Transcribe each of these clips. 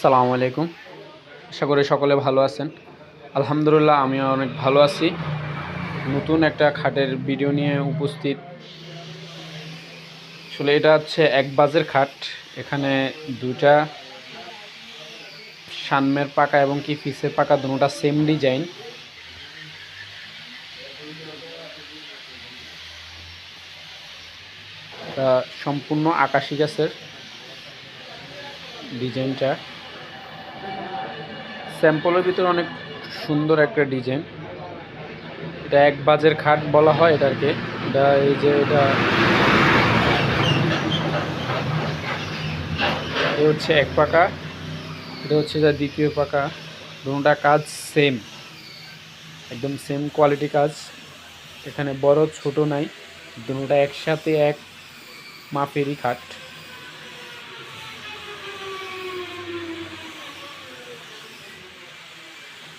আসসালামু আলাইকুম। আশা করি সকলে ভালো আছেন। আলহামদুলিল্লাহ আমিও অনেক ভালো আছি। নতুন একটা খাটের ভিডিও নিয়ে উপস্থিত। আসলে এটা হচ্ছে এক বাজের খাট। এখানে দুইটা সামনের পাকা এবং কি পিছের পাকা দুটোটা সেম ডিজাইন। এটা সম্পূর্ণ আকাশি গাছের ডিজাইনটা। স্যাম্পলের ভিতরে অনেক সুন্দর একটা ডিজাইন। এটা এক বাজের খাট বলা হয় এটাকে। এটা এই যে এটা হচ্ছে এক পাকা, এটা হচ্ছে যা দ্বিতীয় পাকা। দুটোটা কাজ সেম, একদম সেম কোয়ালিটি কাজ। এখানে বড় ছোট নাই, দুটোটা একসাথে এক মাপেরই খাট।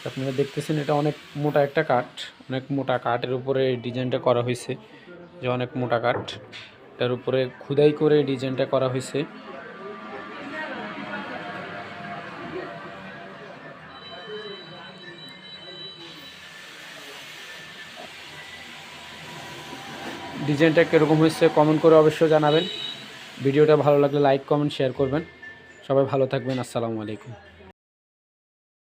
আপনারা দেখতেছেন এটা অনেক মোটা একটা কাঠ, অনেক মোটা কাঠের উপরে এই ডিজাইনটা করা হয়েছে। যে অনেক মোটা কাঠ, এটার উপরে খোদাই করে ডিজাইনটা করা হয়েছে। ডিজাইনটা কীরকম হয়েছে কমেন্ট করে অবশ্যই জানাবেন। ভিডিওটা ভালো লাগলে লাইক কমেন্ট শেয়ার করবেন। সবাই ভালো থাকবেন। আসসালামু আলাইকুম।